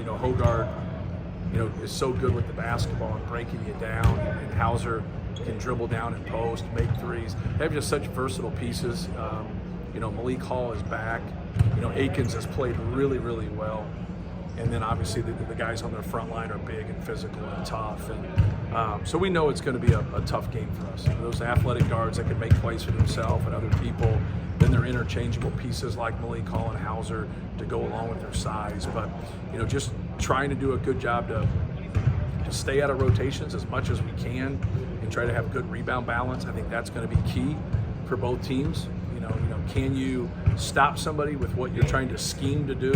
on. Hogard, is so good with the basketball and breaking you down, and Hauser can dribble down and post, make threes. They have just such versatile pieces. Malik Hall is back. Akins has played really, really well. And then obviously the guys on their front line are big and physical and tough. And so we know it's going to be a tough game for us. Those athletic guards that can make plays for themselves and other people, then they're interchangeable pieces like Malik Hall and Hauser to go along with their size. But, just trying to do a good job to stay out of rotations as much as we can and try to have good rebound balance. I think that's going to be key for both teams. Can you stop somebody with what you're trying to scheme to do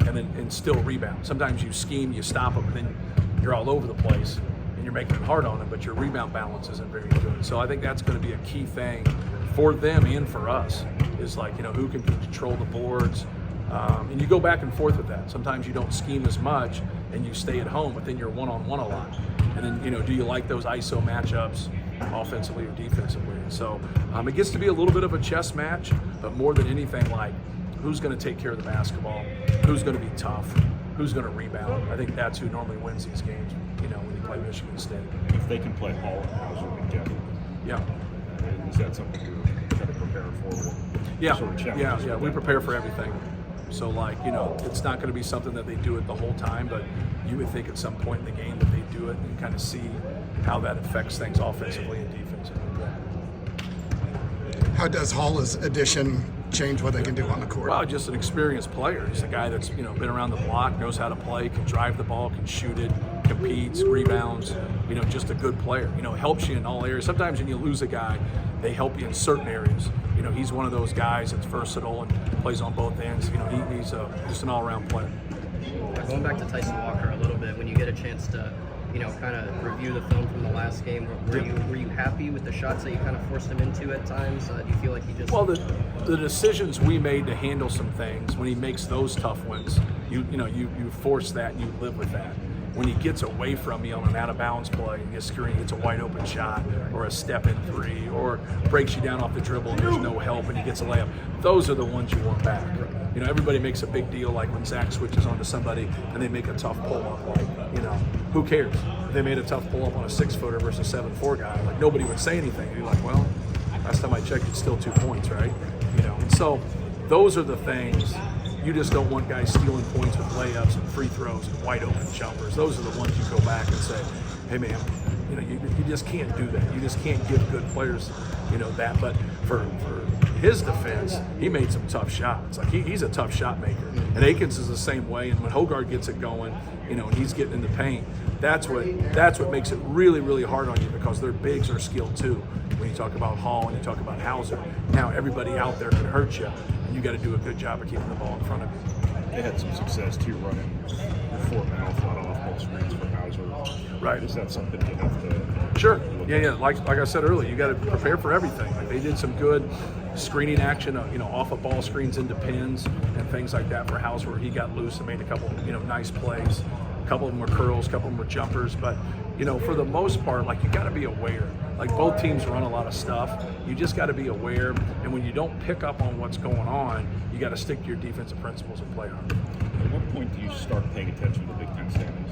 and still rebound? Sometimes you scheme, you stop them, and then you're all over the place and you're making it hard on them, but your rebound balance isn't very good. So I think that's going to be a key thing for them and for us is who can control the boards. And you go back and forth with that. Sometimes you don't scheme as much and you stay at home, but then you're one-on-one a lot. And then, do you like those ISO matchups offensively or defensively? And so it gets to be a little bit of a chess match, but more than anything, who's going to take care of the basketball, who's going to be tough, who's going to rebound. I think that's who normally wins these games, when you play Michigan State. If they can play Hall and Hauser together. Yeah. Is that something you're kind of preparing for? Yeah, we prepare for everything. So it's not going to be something that they do it the whole time, but you would think at some point in the game that they do it and kind of see how that affects things offensively and defensively. How does Hall's addition change what they can do on the court? Well, just an experienced player. He's a guy that's been around the block, knows how to play, can drive the ball, can shoot it, competes, rebounds. Just a good player. Helps you in all areas. Sometimes when you lose a guy, they help you in certain areas. He's one of those guys that's versatile and plays on both ends. He's just an all-around player. Going back to Tyson Walker a little bit, when you get a chance to, kind of review the film from the last game, were you happy with the shots that you kind of forced him into at times? Do you feel like he just... Well, the decisions we made to handle some things, when he makes those tough ones, you force that and you live with that. When he gets away from you on an out-of-bounds play and gets a wide-open shot or a step-in three or breaks you down off the dribble and there's no help and he gets a layup, those are the ones you want back. Everybody makes a big deal when Zach switches onto somebody and they make a tough pull-up. Who cares? If they made a tough pull-up on a 6-footer versus a 7'4" guy, nobody would say anything. You'd be well, last time I checked, it's still 2 points, right? And so those are the things. You just don't want guys stealing points with layups and free throws and wide open jumpers. Those are the ones you go back and say, hey man, you just can't do that. You just can't give good players, that. But for his defense, he made some tough shots. He's a tough shot maker. And Akins is the same way. And when Hogard gets it going, and he's getting in the paint, that's what makes it really, really hard on you because their bigs are skilled too. When you talk about Hall and you talk about Hauser, now everybody out there can hurt you. You got to do a good job of keeping the ball in front of you. They had some success too running 4-man a lot of off-ball screens for Hauser. Right. Is that something you have to? Sure. Yeah. Like I said earlier, you got to prepare for everything. They did some good screening action, off of ball screens into pins and things like that for Hauser, where he got loose and made a couple, nice plays. A couple of them were curls, a couple of them were jumpers, but for the most part, you got to be aware. Both teams run a lot of stuff. You just got to be aware, and when you don't pick up on what's going on, you got to stick to your defensive principles and play hard. At what point do you start paying attention to the Big Ten standings?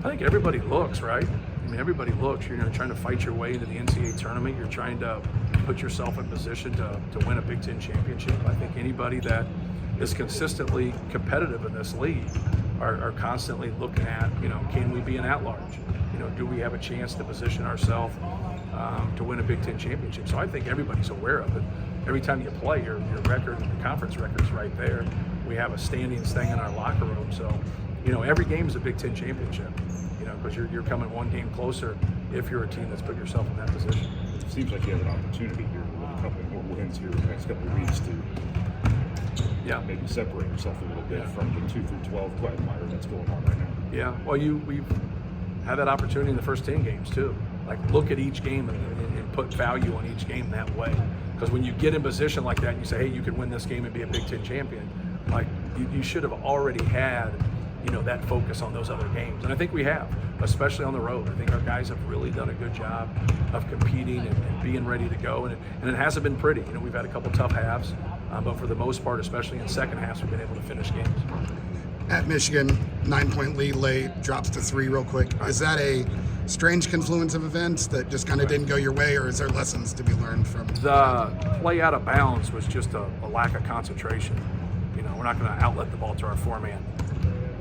I think everybody looks, right? Everybody looks. You're trying to fight your way into the NCAA tournament. You're trying to put yourself in position to win a Big Ten championship. I think anybody that is consistently competitive in this league are constantly looking at, can we be an at-large? Do we have a chance to position ourselves to win a Big Ten championship? So I think everybody's aware of it. Every time you play, your record, your conference record's right there. We have a standings thing in our locker room. So, every game is a Big Ten championship, because you're coming one game closer if you're a team that's put yourself in that position. It seems like you have an opportunity here with a couple more wins here in the next couple of weeks to maybe separate yourself a little bit from the 2 through 12 quagmire that's going on right now. Yeah, well, we've had that opportunity in the first 10 games too. Look at each game and put value on each game that way. Because when you get in position like that and you say, hey, you can win this game and be a Big Ten champion, you should have already had that focus on those other games. And I think we have, especially on the road. I think our guys have really done a good job of competing and being ready to go. And it hasn't been pretty. We've had a couple tough halves, but for the most part, especially in second halves, we've been able to finish games. at Michigan, 9-point lead late, drops to 3 real quick. Is that a strange confluence of events that just kind of didn't go your way, or is there lessons to be learned from? The play out of bounds was just a lack of concentration. You know, we're not going to outlet the ball to our four-man.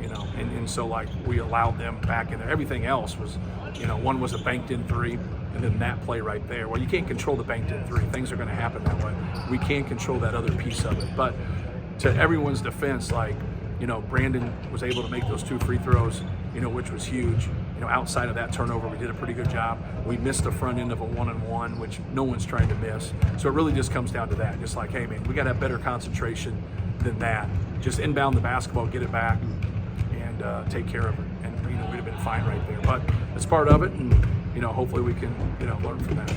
You know, and so like we allowed them back in there. Everything else was, you know, one was a banked in 3, and then that play right there. Well, you can't control the banked in 3. Things are going to happen that way. We can't control that other piece of it. But to everyone's defense, like, you know, Brandon was able to make those 2 free throws, you know, which was huge. You know, outside of that turnover, we did a pretty good job. We missed the front end of a 1-on-1, which no one's trying to miss. So it really just comes down to that. Just like, hey, man, we got to have better concentration than that. Just inbound the basketball, get it back, and take care of it. And, you know, we'd have been fine right there. But it's part of it, and, you know, hopefully we can, you know, learn from that.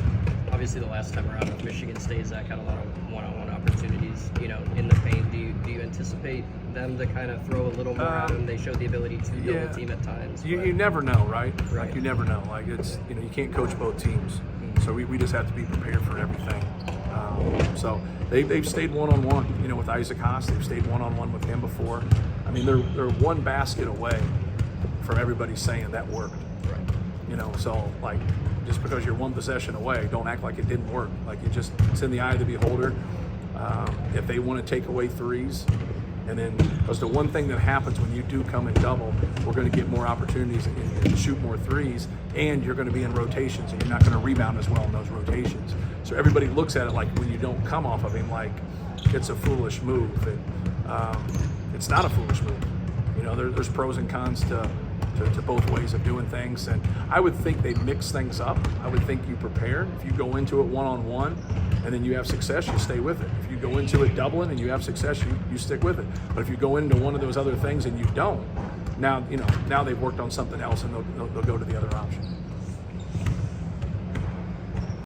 Obviously, the last time around with Michigan State, Zach had a lot of one-on-one opportunities, you know, in the paint. Do you anticipate them to kind of throw a little more at them? They showed the ability to build a team at times. You never know, right? Right. Like, you never know. Like, it's, you know, you can't coach both teams. So we just have to be prepared for everything. So they've stayed one-on-one, you know, with Isaac Haas. They've stayed one-on-one with him before. I mean, they're one basket away from everybody saying that worked. Right. You know, so like, just because you're one possession away, don't act like it didn't work. Like, it's in the eye of the beholder. If they want to take away threes, and then, because the one thing that happens when you do come in double, we're going to get more opportunities and shoot more threes, and you're going to be in rotations, and you're not going to rebound as well in those rotations. So everybody looks at it like, when you don't come off of him, like it's a foolish move, and it's not a foolish move. You know, there's pros and cons to both ways of doing things, and I would think they mix things up. I would think you prepare. If you go into it one-on-one and then you have success, you stay with it. If you go into it doubling and you have success, you stick with it. But if you go into one of those other things and you don't, now they've worked on something else, and they'll go to the other option.